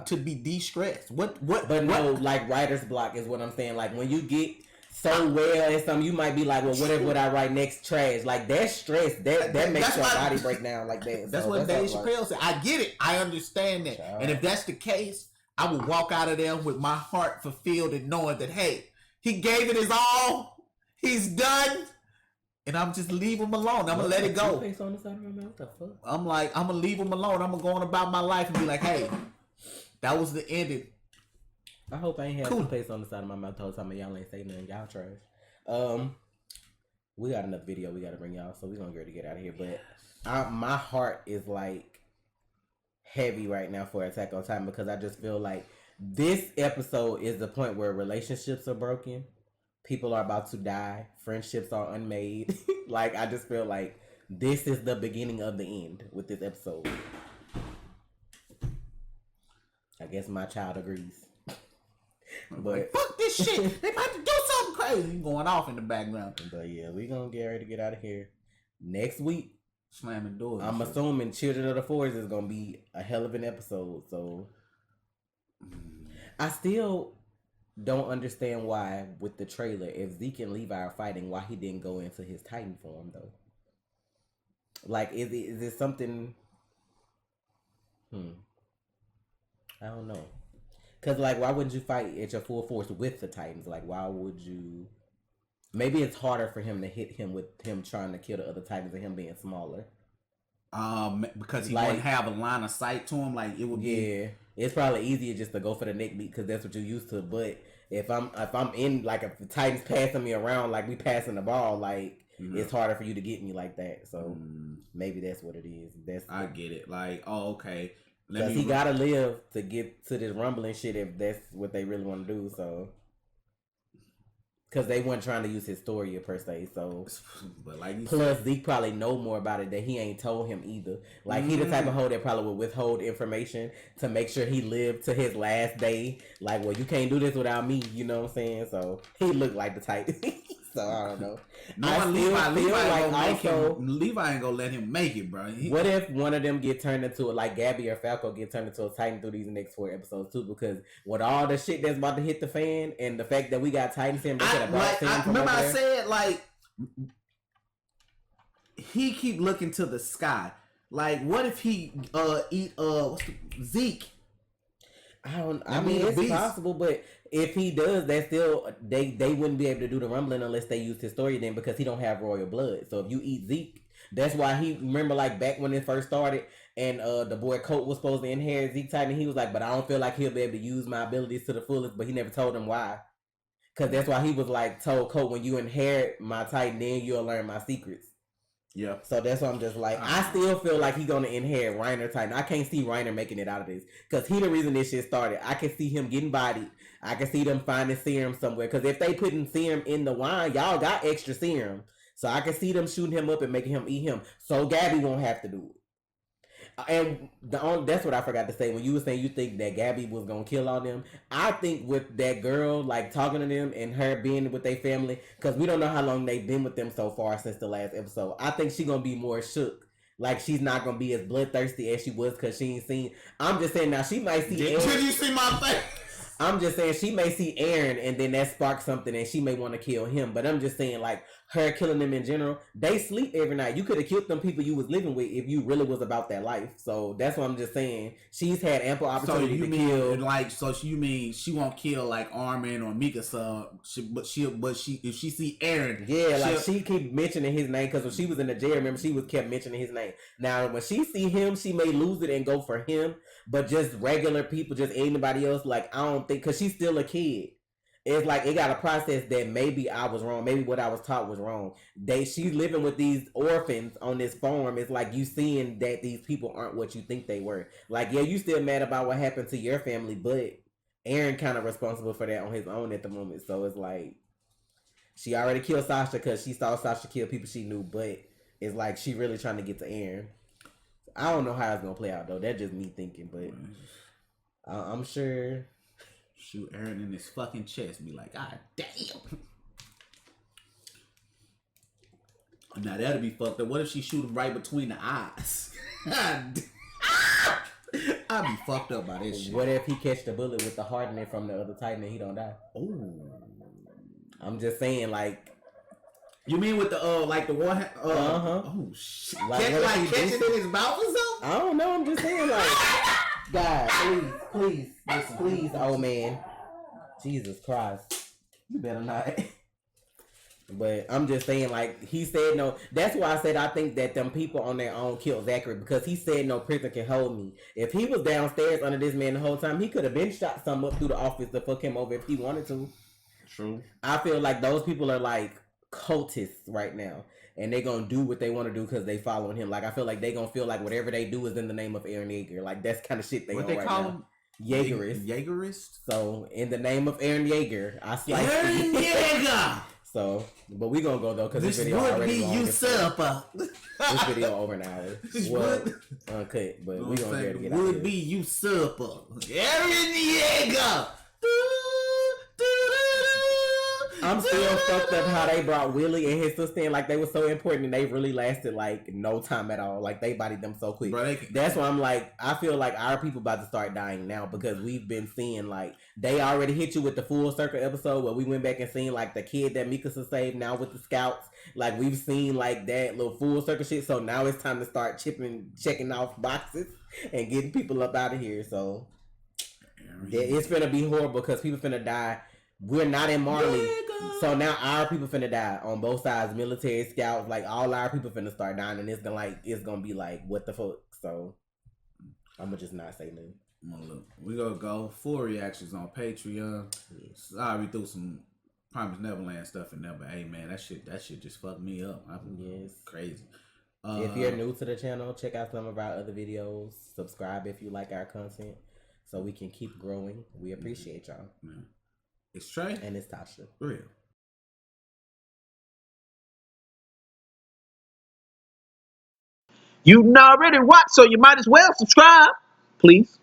to be de-stressed? What? No, like writer's block is what I'm saying. Like when you get so well and something, you might be like, well, whatever would I write next? Trash. Like that's stress. That makes your body break down like that. That's what Dave Chappelle said. I get it. I understand that. And if that's the case, I would walk out of there with my heart fulfilled and knowing that, hey, he gave it his all. He's done. And I'm just leave him alone. I'm going to let it go. I'm like, I'm going to leave him alone. I'm going to go on about my life and be like, hey, that was the ending. I hope I ain't have toothpaste on the side of my mouth the whole time. Y'all ain't say nothing. Y'all trash. We got another video we got to bring y'all. So we're going to get out of here. But my heart is like heavy right now for Attack on Titan because I just feel like this episode is the point where relationships are broken. People are about to die. Friendships are unmade. Like, I just feel like this is the beginning of the end with this episode. I guess my child agrees. But like, fuck this shit. They about to do something crazy going off in the background. But yeah, we gonna get ready to get out of here. Next week, slamming doors. I'm assuming Children of the Forest is gonna be a hell of an episode. So I still don't understand why with the trailer, if Zeke and Levi are fighting, why he didn't go into his Titan form though. Like, is it something? I don't know. Cause like, why wouldn't you fight at your full force with the Titans? Like, why would you? Maybe it's harder for him to hit him with him trying to kill the other Titans and him being smaller. Because he wouldn't have a line of sight to him. Like it would be. Yeah, it's probably easier just to go for the neck beat because that's what you're used to. But if I'm in like if the Titans passing me around like we passing the ball, like it's harder for you to get me like that. So maybe that's what it is. I get it. Like, oh, okay. Because he gotta live to get to this rumbling shit if that's what they really want to do. So, because they weren't trying to use his story per se. So, but like plus Zeke probably know more about it that he ain't told him either. Like he the type of hoe that probably would withhold information to make sure he lived to his last day. Like, well, you can't do this without me. You know what I'm saying? So he looked like the type. So I don't know. Levi ain't gonna let him make it, bro. What if one of them get turned into like Gabby or Falco get turned into a Titan through these next 4 episodes too? Because with all the shit that's about to hit the fan and the fact that we got Titans in, I said like he keep looking to the sky. Like, what if he eat Zeke? I mean, it's possible, but if he does, that still they wouldn't be able to do the rumbling unless they used his story then because he don't have royal blood. So if you eat Zeke, that's why he remember like back when it first started and the boy Colt was supposed to inherit Zeke Titan. He was like, but I don't feel like he'll be able to use my abilities to the fullest. But he never told him why, because that's why he was like told Colt, when you inherit my Titan, then you'll learn my secrets. Yeah. So that's why I'm just like, I still feel like he's gonna inherit Reiner Titan. I can't see Reiner making it out of this because he the reason this shit started. I can see him getting bodied. I can see them finding serum somewhere because if they putting serum in the wine, y'all got extra serum. So I can see them shooting him up and making him eat him. So Gabby won't have to do it. And that's what I forgot to say when you were saying you think that Gabby was gonna kill all them. I think with that girl like talking to them and her being with their family, because we don't know how long they've been with them so far since the last episode. I think she gonna be more shook. Like she's not gonna be as bloodthirsty as she was because she ain't seen. I'm just saying now she might see. Did you see my face? I'm just saying she may see Eren and then that sparks something and she may want to kill him. But I'm just saying like her killing them in general, they sleep every night. You could have killed them people you was living with if you really was about that life. So that's what I'm just saying. She's had ample opportunity to kill. Like, so you mean she won't kill like Armin or Mikasa, but if she see Eren, yeah, like she keep mentioning his name because when she was in the jail, remember she was kept mentioning his name. Now when she see him, she may lose it and go for him. But just regular people, just anybody else, like I don't think, because she's still a kid. It's like it got a process that maybe I was wrong. Maybe what I was taught was wrong. She's living with these orphans on this farm. It's like you seeing that these people aren't what you think they were. Like, yeah, you still mad about what happened to your family, but Eren kind of responsible for that on his own at the moment. So it's like she already killed Sasha because she saw Sasha kill people she knew, but It's like she really trying to get to Aaron. I don't know how it's gonna play out though. That's just me thinking, but I'm sure. Shoot Aaron in his fucking chest, be like, God damn. Now that'd be fucked up. What if she shoot him right between the eyes? I'd be fucked up by this shit. What if he catch the bullet with the hardening from the other Titan and he don't die? Oh, I'm just saying, like. You mean with the like the one? Oh shit! Like catch it in his mouth or something? I don't know. I'm just saying, like, God, please, old man. Jesus Christ, you better not. But I'm just saying, like, he said no. That's why I said I think that them people on their own killed Zachary, because he said no prison can hold me. If he was downstairs under this man the whole time, he could have been shot something up through the office to fuck him over if he wanted to. True. I feel like those people are like cultists right now, and they gonna do what they want to do because they following him. Like, I feel like they gonna feel like whatever they do is in the name of Eren Yeager. Like, that's kind of shit they call him. Yeagerist. Yeagerist. So in the name of Eren Yeager, I sliced Eren Yeager. So, but we gonna go though because this video already long. This video over an hour. Well, uncut, but we gonna dare to get out. Would be usurper. Eren Yeager. I'm still fucked up how they brought Willie and his sister in, like they were so important and they really lasted like no time at all. Like they bodied them so quick. Bro, that's why I'm like, I feel like our people about to start dying now because we've been seeing like they already hit you with the full circle episode where we went back and seen like the kid that Mikasa saved now with the scouts. Like we've seen like that little full circle shit. So now it's time to start checking off boxes and getting people up out of here. So yeah, it's finna be horrible because people finna die. We're not in Marley. So now our people finna die on both sides, military, scouts, like all our people finna start dying, and it's gonna be like what the fuck. So I'm gonna just not say nothing. Look, we gonna go full reactions on Patreon. Sorry, we threw some Promised Neverland stuff in there, but hey man, that shit just fucked me up. Yes, crazy. If you're new to the channel, check out some of our other videos. Subscribe if you like our content, so we can keep growing. We appreciate y'all. Man. It's Trey. And it's Tasha. Real. You already watched, so you might as well subscribe, please.